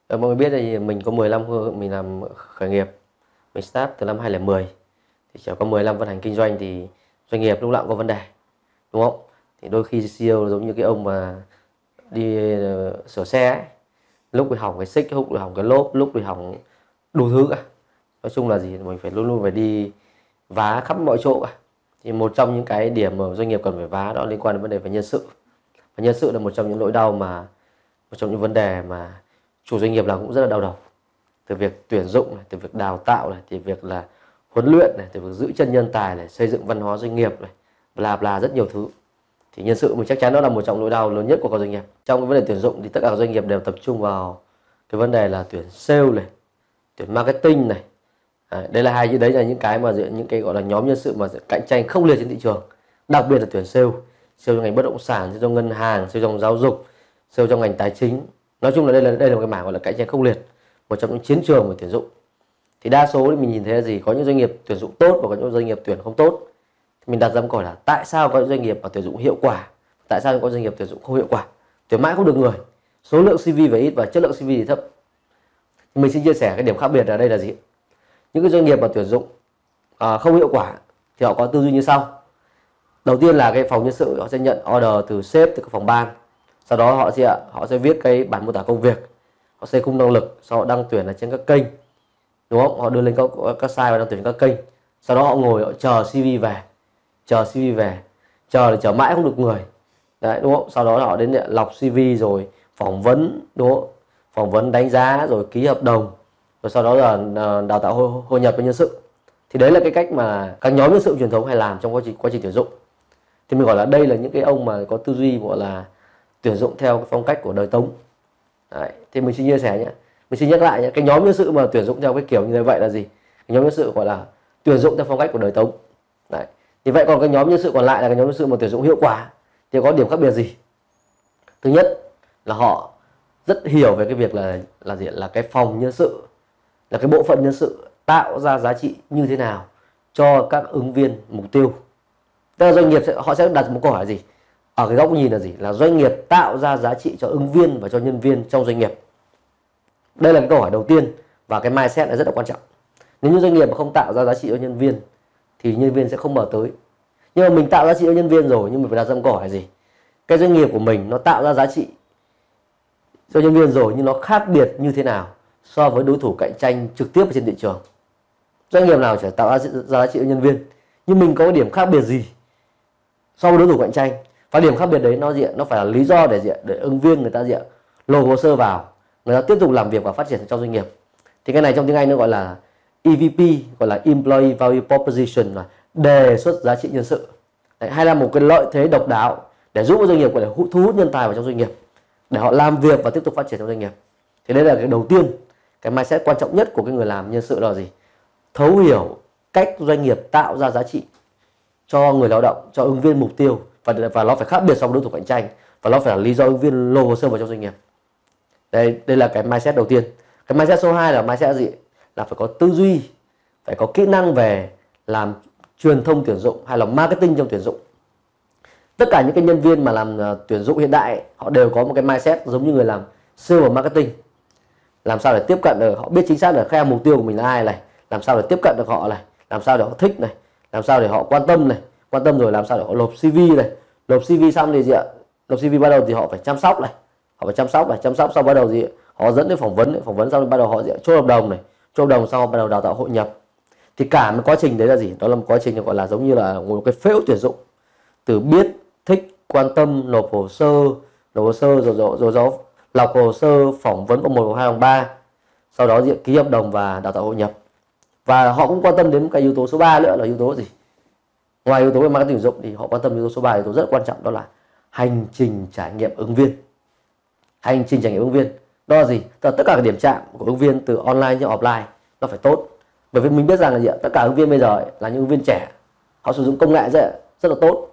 Mọi người biết thì mình có 10 năm mình làm khởi nghiệp. Mình start từ năm 2010. Thì chỉ có 10 năm vận hành kinh doanh thì doanh nghiệp lúc nào cũng có vấn đề, đúng không? Thì đôi khi CEO giống như cái ông mà đi sửa xe ấy. Lúc thì hỏng cái xích, lúc thì hỏng cái lốp, lúc thì hỏng đủ thứ cả. Nói chung là gì, mình phải luôn luôn phải đi vá khắp mọi chỗ cả. Thì một trong những cái điểm mà doanh nghiệp cần phải vá đó liên quan đến vấn đề về nhân sự. Và nhân sự là một trong những nỗi đau mà một trong những vấn đề mà chủ doanh nghiệp nào cũng rất là đau đầu. Từ việc tuyển dụng này, từ việc đào tạo này, từ việc là huấn luyện này, từ việc giữ chân nhân tài này, xây dựng văn hóa doanh nghiệp này, bla bla rất nhiều thứ. Thì nhân sự mình chắc chắn đó là một trong nỗi đau lớn nhất của các doanh nghiệp. Trong cái vấn đề tuyển dụng thì tất cả các doanh nghiệp đều tập trung vào cái vấn đề là tuyển sale này, tuyển marketing này. Đây là đấy là những cái mà những cái gọi là nhóm nhân sự mà cạnh tranh khốc liệt trên thị trường. Đặc biệt là tuyển sale, sale trong ngành bất động sản, sale trong ngân hàng, sale trong giáo dục, sale trong ngành tài chính. Nói chung là đây là một cái mảng gọi là cạnh tranh khốc liệt, một trong những chiến trường về tuyển dụng. Thì đa số thì mình nhìn thấy là gì, có những doanh nghiệp tuyển dụng tốt và có những doanh nghiệp tuyển không tốt. Thì mình đặt ra câu hỏi là tại sao có những doanh nghiệp mà tuyển dụng hiệu quả, tại sao có doanh nghiệp tuyển dụng không hiệu quả, tuyển mãi không được người, số lượng CV về ít và chất lượng CV thì thấp. Thì mình xin chia sẻ cái điểm khác biệt ở đây là gì. Những cái doanh nghiệp mà tuyển dụng không hiệu quả thì họ có tư duy như sau. Đầu tiên là cái phòng nhân sự họ sẽ nhận order từ sếp, từ các phòng ban. Sau đó họ sẽ viết cái bản mô tả công việc, họ xây khung năng lực, sau họ đăng tuyển ở trên các kênh, đúng không? Họ đưa lên các site và đăng tuyển các kênh. Sau đó họ ngồi họ chờ CV về, chờ mãi không được người. Đấy, đúng không? Sau đó họ đến lọc CV rồi phỏng vấn, đúng không? Phỏng vấn đánh giá rồi ký hợp đồng, rồi sau đó là đào tạo hội nhập với nhân sự. Thì đấy là cái cách mà các nhóm nhân sự truyền thống hay làm trong quá trình tuyển dụng. Thì mình gọi là đây là những cái ông mà có tư duy gọi là tuyển dụng theo cái phong cách của đời Tống. Đấy, thì mình xin chia sẻ nhé, mình xin nhắc lại nhé, cái nhóm nhân sự mà tuyển dụng theo cái kiểu như vậy là gì? Cái nhóm nhân sự gọi là tuyển dụng theo phong cách của đời Tống. Đấy. Thì vậy còn cái nhóm nhân sự còn lại là cái nhóm nhân sự mà tuyển dụng hiệu quả thì có điểm khác biệt gì? Thứ nhất là họ rất hiểu về cái việc là cái phòng nhân sự, là cái bộ phận nhân sự tạo ra giá trị như thế nào cho các ứng viên mục tiêu. Tức là doanh nghiệp họ sẽ đặt một câu hỏi gì? Ở cái góc nhìn là gì? Là doanh nghiệp tạo ra giá trị cho ứng viên và cho nhân viên trong doanh nghiệp. Đây là cái câu hỏi đầu tiên và cái mindset này rất là quan trọng. Nếu như doanh nghiệp mà không tạo ra giá trị cho nhân viên thì nhân viên sẽ không mở tới. Nhưng mà mình tạo giá trị cho nhân viên rồi, nhưng mình phải đặt ra một câu hỏi gì? Cái doanh nghiệp của mình nó tạo ra giá trị cho nhân viên rồi nhưng nó khác biệt như thế nào so với đối thủ cạnh tranh trực tiếp trên thị trường? Doanh nghiệp nào chỉ tạo ra giá trị cho nhân viên, nhưng mình có cái điểm khác biệt gì so với đối thủ cạnh tranh? Và điểm khác biệt đấy nó phải là lý do để ứng viên người ta lồng hồ sơ vào, người ta tiếp tục làm việc và phát triển trong doanh nghiệp. Thì cái này trong tiếng Anh nó gọi là EVP, gọi là Employee Value Proposition, là đề xuất giá trị nhân sự. Đấy, hay là một cái lợi thế độc đáo để giúp doanh nghiệp có thể thu hút nhân tài vào trong doanh nghiệp để họ làm việc và tiếp tục phát triển trong doanh nghiệp. Thì đây là cái đầu tiên, cái mindset quan trọng nhất của cái người làm nhân sự là gì? Thấu hiểu cách doanh nghiệp tạo ra giá trị cho người lao động, cho ứng viên mục tiêu, và nó phải khác biệt so với đối thủ cạnh tranh, và nó phải là lý do ứng viên lồng hồ sơ vào trong doanh nghiệp. Đây là cái mindset đầu tiên. Cái mindset số 2 là mindset gì? Là phải có tư duy, phải có kỹ năng về làm truyền thông tuyển dụng hay là marketing trong tuyển dụng. Tất cả những cái nhân viên mà làm tuyển dụng hiện đại họ đều có một cái mindset giống như người làm sale và marketing. Làm sao để tiếp cận được, họ biết chính xác là khách hàng mục tiêu của mình là ai này, làm sao để tiếp cận được họ này, làm sao để họ thích này, làm sao để họ quan tâm này, quan tâm rồi làm sao để họ nộp CV này, nộp CV xong thì gì ạ? Nộp CV bắt đầu thì họ phải chăm sóc này, chăm sóc xong bắt đầu gì ạ? Họ dẫn đến phỏng vấn xong bắt đầu họ chốt hợp đồng này, chốt hợp đồng sau bắt đầu đào tạo hội nhập. Thì cả một quá trình đấy là gì? Đó là một quá trình gọi là giống như là một cái phễu tuyển dụng, từ biết, thích, quan tâm, nộp hồ sơ rồi lọc hồ sơ, phỏng vấn vòng 1, vòng 2, vòng 3, sau đó ký hợp đồng và đào tạo hội nhập. Và họ cũng quan tâm đến cái yếu tố số 3 nữa là yếu tố gì? Ngoài yếu tố về marketing tuyển dụng thì họ quan tâm yếu tố số 3, yếu tố rất quan trọng, đó là hành trình trải nghiệm ứng viên. Hành trình trải nghiệm ứng viên đó là gì? Tất cả các điểm chạm của ứng viên từ online đến offline nó phải tốt. Bởi vì mình biết rằng là gì? Tất cả ứng viên bây giờ là những ứng viên trẻ, họ sử dụng công nghệ rất là tốt.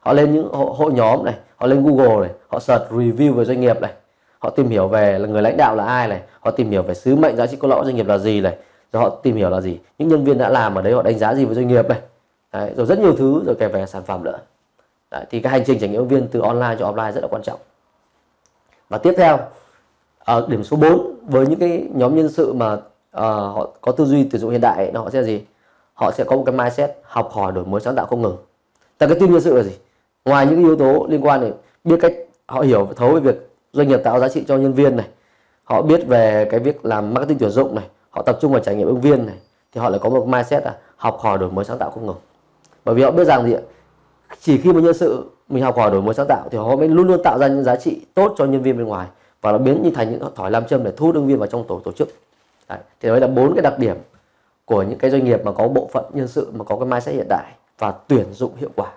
Họ lên những hội nhóm này, họ lên Google này, họ search review về doanh nghiệp này, họ tìm hiểu về là người lãnh đạo là ai này, họ tìm hiểu về sứ mệnh giá trị cốt lõi doanh nghiệp là gì này, rồi họ tìm hiểu là gì, những nhân viên đã làm ở đấy họ đánh giá gì với doanh nghiệp này. Đấy, rồi rất nhiều thứ, rồi kể về sản phẩm nữa. Đấy, thì cái hành trình trải nghiệm ứng viên từ online cho offline rất là quan trọng. Và tiếp theo ở điểm số 4 với những cái nhóm nhân sự mà họ có tư duy tuyển dụng hiện đại ấy, họ sẽ gì? Họ sẽ có một cái mindset học hỏi, đổi mới, sáng tạo không ngừng. Tại cái team nhân sự là gì? Ngoài những cái yếu tố liên quan đến biết cách, họ hiểu thấu về việc doanh nghiệp tạo giá trị cho nhân viên này, họ biết về cái việc làm marketing tuyển dụng này, họ tập trung vào trải nghiệm ứng viên này, thì họ lại có một mindset là học hỏi, đổi mới, sáng tạo không ngừng. Bởi vì họ biết rằng gì ạ? Chỉ khi mà nhân sự mình học hỏi, đổi mới, sáng tạo thì họ mới luôn luôn tạo ra những giá trị tốt cho nhân viên bên ngoài, và nó biến như thành những thỏi nam châm để thu hút ứng viên vào trong tổ chức. Đấy. Thì đấy là 4 cái đặc điểm của những cái doanh nghiệp mà có bộ phận nhân sự mà có cái mindset hiện đại và tuyển dụng hiệu quả.